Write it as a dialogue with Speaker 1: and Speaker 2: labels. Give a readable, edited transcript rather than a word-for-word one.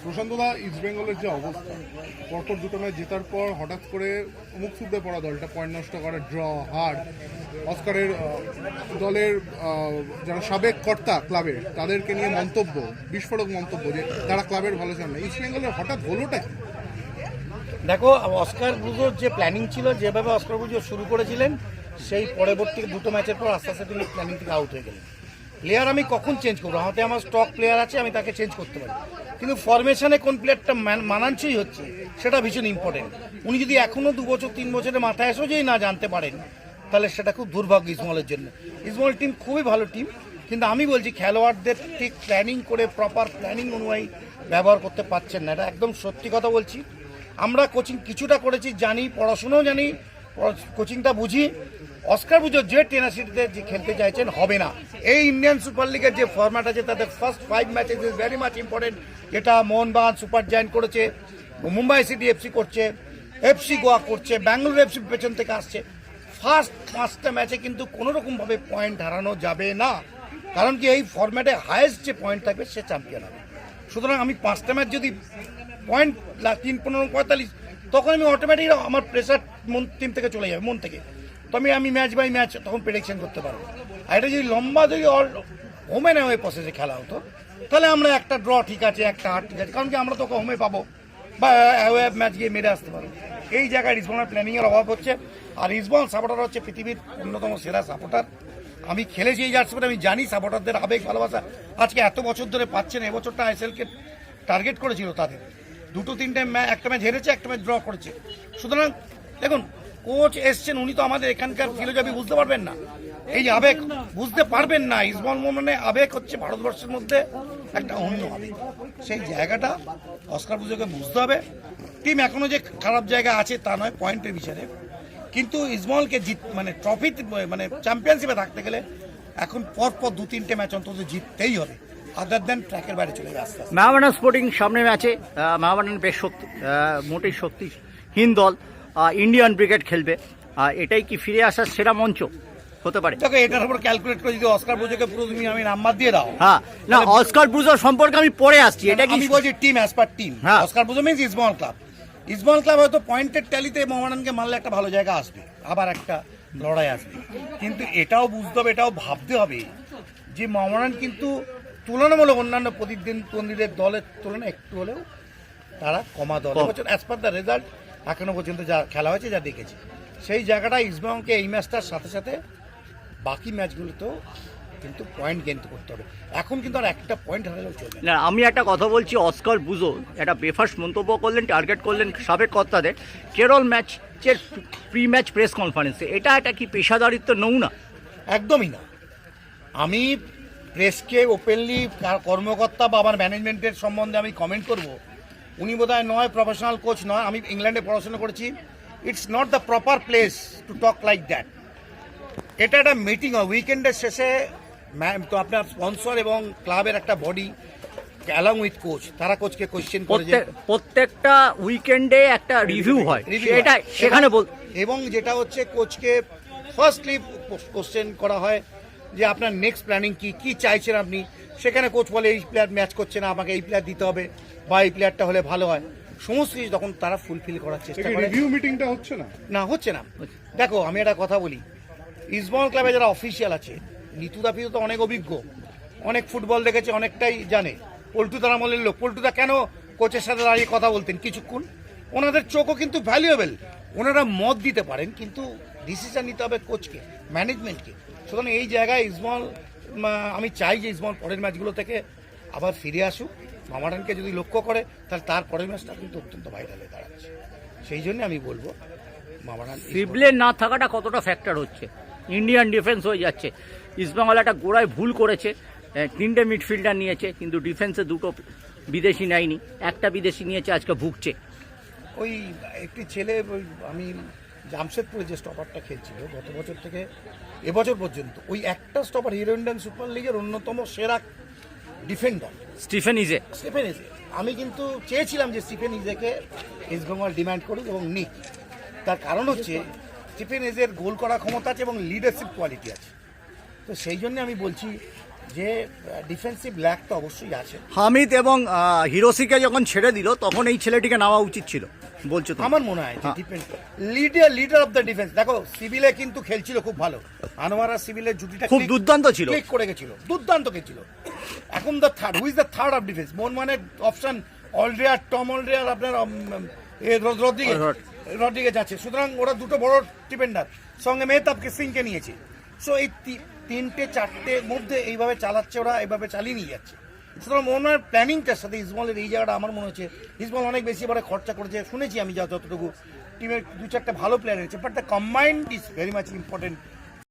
Speaker 1: প্রশান্তদা, east বেঙ্গলের যে অবস্থা, পরপর দুটো ম্যাচ জেতার পর হঠাৎ করে মুখ থুবড়ে পড়া দলটা, পয়েন্ট নষ্ট করে, ড্র, হার, অস্কারের দলের যারা সাবেক কর্তা ক্লাবের তাদেরকে নিয়ে মন্তব্য, বিস্ফোরক মন্তব্য যে তারা ক্লাবের ভালো চান না। ইস্ট বেঙ্গলের হঠাৎ হলোটা কি?
Speaker 2: দেখো, অস্কার ব্রুজোর যে প্ল্যানিং ছিল, যেভাবে অস্কার ব্রুজো শুরু করেছিলেন, সেই পরবর্তী দুটো ম্যাচের পর আস্তে আস্তে তিনি প্ল্যানিং থেকে আউট হয়ে গেলেন। প্লেয়ার আমি কখন চেঞ্জ করবো? হাতে আমার স্টক প্লেয়ার আছে, আমি তাকে চেঞ্জ করতে পারি, কিন্তু ফরমেশনে কোন প্লেয়ারটা মানানসই হচ্ছে সেটা ভীষণ ইম্পর্টেন্ট। উনি যদি এখনও 2 বছর 3 বছরের মাথায় এসেও যদি না জানতে পারেন, তাহলে সেটা খুব দুর্ভাগ্য ইসমলের জন্য। ইসমল টিম খুবই ভালো টিম, কিন্তু আমি বলছি খেলোয়াড়দের ঠিক প্ল্যানিং করে প্রপার প্ল্যানিং অনুযায়ী ব্যবহার করতে পারছেন না। এটা একদম সত্যি কথা বলছি। আমরা কোচিং কিছুটা করেছি, জানি, পড়াশুনোও জানি, কোচিংটা বুঝি। অস্কার ব্রুজো যে টেনাসিটিতে যে খেলতে চাইছেন হবে না। এই ইন্ডিয়ান সুপার লিগের যে ফরম্যাট আছে, তাদের first 5 matches is very much important. যেটা মোহনবাগান সুপার জায়ান্ট করেছে, মুম্বাই সিটি এফসি করছে, এফসি গোয়া করছে, ব্যাঙ্গালোর এফসি পেছন থেকে আসছে। ফার্স্ট 5টা ম্যাচে কিন্তু কোনোরকমভাবে পয়েন্ট হারানো যাবে না, কারণ কি এই ফরম্যাটে হায়েস্ট যে পয়েন্ট থাকবে সে চ্যাম্পিয়ন হবে। সুতরাং আমি 5টা ম্যাচ যদি পয়েন্ট 3, 15, 45, তখন আমি অটোমেটিক আমার প্রেশার টিম থেকে চলে যাবে, মন থেকে। তো আমি ম্যাচ বাই ম্যাচ তখন প্রেডিকশন করতে পারবো। আর এটা যদি লম্বা যদি হোমে না হয়ে প্রসেসে খেলা হতো, তাহলে আমরা একটা ড্র ঠিক আছে, একটা হার ঠিক আছে, কারণ কি আমরা তো হোমে পাবো বা অ্যাওয়ে ম্যাচ গিয়ে মেরে আসতে পারবো। এই জায়গায় ইসবলের প্ল্যানিংয়ের অভাব হচ্ছে। আর ইসবল সাপোর্টার হচ্ছে পৃথিবীর অন্যতম সেরা সাপোর্টার। আমি খেলেছি এই জার্সি পরে, আমি জানি সাপোর্টারদের আবেগ ভালোবাসা আজকে এত বছর ধরে পাচ্ছেন। এবছরটা আইএসএলকে টার্গেট করেছিল তাদের, 2-3টে ম্যাচ, একটা ম্যাচ হেরেছে, একটা ম্যাচ ড্র করেছে। সুতরাং দেখুন, কোচ এসছেন, উনি তো আমাদের এখানকার ফিলোজফি বুঝতে পারবেন না, এই যে আবেগ বুঝতে পারবেন না। ইসবল মানে আবেগ হচ্ছে ভারতবর্ষের মধ্যে একটা অন্য আবেগ। সেই জায়গাটা অস্কার ব্রুজোকে বুঝতে হবে। টিম এখনো যে খারাপ জায়গা আছে তা নয় পয়েন্টের বিচারে, কিন্তু ইসবলকে মানে ট্রফি, মানে চ্যাম্পিয়নশিপে থাকতে গেলে এখন পরপর 2-3টে ম্যাচ অন্তত জিততেই হবে, আদার দেন ট্র্যাকের বাইরে চলে যাবে।
Speaker 3: মোহামেডান স্পোর্টিং সামনে ম্যাচে, মোহামেডান বেশ মোটেই শক্তিহীন দল, ইন্ডিয়ান ব্রিগেড খেলবে। এটাই কি ফিরে আসার সেরা মঞ্চ হতে পারে?
Speaker 2: দেখো, এটার উপর ক্যালকুলেট করে যদি অস্কার ব্রুজোকে পুরো তুমি আমি নাম্বার দিয়ে দাও।
Speaker 3: হ্যাঁ, না, অস্কার ব্রুজো সম্পর্কে আমি পরে আসছি। এটা কি
Speaker 2: আমি বলছি টিম অ্যাজ পার টিম।
Speaker 3: হ্যাঁ,
Speaker 2: অস্কার ব্রুজো মিন্স ইসবল ক্লাব। ইসবল ক্লাব হয়তো পয়েন্টের ট্যালিতে মোহামেডানকে মারলে একটা ভালো জায়গা আসবে, আবার একটা লড়াই আসবে, কিন্তু এটাও বুঝতে হবে, এটাও ভাবতে হবে যে মোহামেডান কিন্তু তুলনামূলক অন্যান্য প্রতিদ্বন্দ্বীদের দলের তুলনায় একটু হলেও তারা কমা দল। এবছর অ্যাজ পার দ্য রেজাল্ট এখনো পর্যন্ত যা খেলা হয়েছে, যা দেখেছি, সেই জায়গাটা ইসবলকে এই ম্যাচটার সাথে সাথে বাকি ম্যাচগুলোতেও কিন্তু পয়েন্ট গেইন করতে হবে। এখন কিন্তু আর একটা পয়েন্ট হারালেও চলবে
Speaker 3: না। আমি একটা কথা বলছি, অস্কার ব্রুজো একটা বেফাস্ট মন্তব্য করলেন, টার্গেট করলেন সাবেক কর্তাদের কেরল ম্যাচের প্রি ম্যাচ প্রেস কনফারেন্সে। এটা কি পেশাদারিত্ব নমুনা?
Speaker 2: একদমই না। আমি প্রেসকে ওপেনলি কর্মকর্তা বা আমার ম্যানেজমেন্টের সম্বন্ধে আমি কমেন্ট করব, উনি বোধহয় নয়, প্রফেশনাল কোচ নয়। আমি ইংল্যান্ডে পড়াশোনা করেছি। It's not the proper place to talk like that. এটা একটা মিটিং হয় উইকেন্ডের শেষে, তো আপনার স্পন্সর এবং ক্লাবের একটা বডি অ্যালং উইথ কোচ, তারা কোচকে কোশ্চেন করে,
Speaker 3: প্রত্যেকটা উইকেন্ডে একটা রিভিউ হয়, এটা সেখানে
Speaker 2: এবং যেটা হচ্ছে কোচকে ফার্স্টলি কোশ্চেন করা হয় যে আপনার নেক্সট প্ল্যানিং কি চাইছেন আপনি। সেখানে কোচ বলে এই প্লেয়ার ম্যাচ করছে না, আমাকে এই প্লেয়ার দিতে হবে, বা এই প্লেয়ারটা হলে ভালো হয়। সমস্ত কিছু তখন তারা ফুলফিল করার চেষ্টা করে।
Speaker 1: রিভিউ মিটিংটা হচ্ছে না,
Speaker 2: হচ্ছে না। দেখো, আমি একটা কথা বলি, ইসবল ক্লাবে যারা অফিসিয়াল আছে, নিতুদা ফিতু তো অনেক অভিজ্ঞ, অনেক ফুটবল দেখেছে, অনেকটাই জানে। পল্টুদার আমলের লোক, পল্টুদা কেন কোচের সাথে দাঁড়িয়ে কথা বলতেন কিছুক্ষণ, ওনাদের চোখও কিন্তু ভ্যালুয়েবল, ওনারা মত দিতে পারেন, কিন্তু ডিসিশন নিতে হবে কোচকে, ম্যানেজমেন্টকে। সুতরাং এই জায়গায় ইসবল, আমি চাই যে ইসবল পরের ম্যাচগুলো থেকে আবার ফিরে আসুক। মোহামেডানকে যদি লক্ষ্য করে, তাহলে তার পরের ম্যাচটা কিন্তু অত্যন্ত ভাইরাল হয়ে দাঁড়াচ্ছে। সেই জন্য আমি বলবো মোহামেডান
Speaker 3: সিবলের না থাকাটা কতটা ফ্যাক্টর হচ্ছে। ইন্ডিয়ান ডিফেন্স হয়ে যাচ্ছে। ইস্টবেঙ্গল একটা গোড়ায় ভুল করেছে, 3টে মিডফিল্ডার নিয়েছে, কিন্তু ডিফেন্সে 2টো বিদেশি নেয়নি, একটা বিদেশি নিয়েছে, আজকে ভুগছে।
Speaker 2: ওই একটি ছেলে, ওই আমি জামশেদপুরে যে স্টপারটা খেলছিল গত বছর থেকে এবছর পর্যন্ত, ওই একটা স্টপার হিরো ইন্ডিয়ান সুপার লিগের অন্যতম সেরা ডিফেন্ডার
Speaker 3: স্টিফেন ইজে।
Speaker 2: আমি কিন্তু চেয়েছিলাম যে স্টিফেন ইজেকে ইস্টবেঙ্গল ডিমান্ড করুক এবং নিক। তার কারণ হচ্ছে স্টিফেন ইজের গোল করার ক্ষমতা আছে এবং লিডারশিপ কোয়ালিটি আছে। তো সেই জন্য আমি বলছি যে ডিফেন্সিভ ল্যাক তো অবশ্যই আছে।
Speaker 3: হামিদ এবং হিরোসিকে যখন ছেড়ে দিল তখন এই ছেলেটিকে নেওয়া উচিত ছিল বলছো তো?
Speaker 2: আমার মনে হয়
Speaker 3: হ্যাঁ।
Speaker 2: Defence leader of the defence. দেখো সিভিলে কিন্তু খেলছিল খুব ভালো, আনোয়ার আর সিভিলের জুটিটা
Speaker 3: খুব দুর্দান্ত ছিল।
Speaker 2: ক্লিক করে গেছিল, দুর্দান্ত খেলছিল। এখন the third, who's the third of defence? মন মানে অপশন অলরেয়ার, টম অলরেয়ার, আপনার রদ্রিগেজ আছে। সুতরাং ওরা দুটো বড় ডিফেন্ডার, সঙ্গে মেহতাবকে সিংকে নিয়েছে। সো এই তিনটে চারটের মধ্যে এইভাবে চালাচ্ছে ওরা, এইভাবে চালিয়ে নিয়ে যাচ্ছে। সুতরাং মনে হয় প্ল্যানিংটার সাথে ইসমাইলের এই জায়গাটা আমার মনে হচ্ছে ইসমাইল অনেক বেশি এবারে খরচা করেছে, শুনেছি আমি যতটুকু টিমের দু চারটা ভালো প্লেয়ার রয়েছে, but the combined is very much important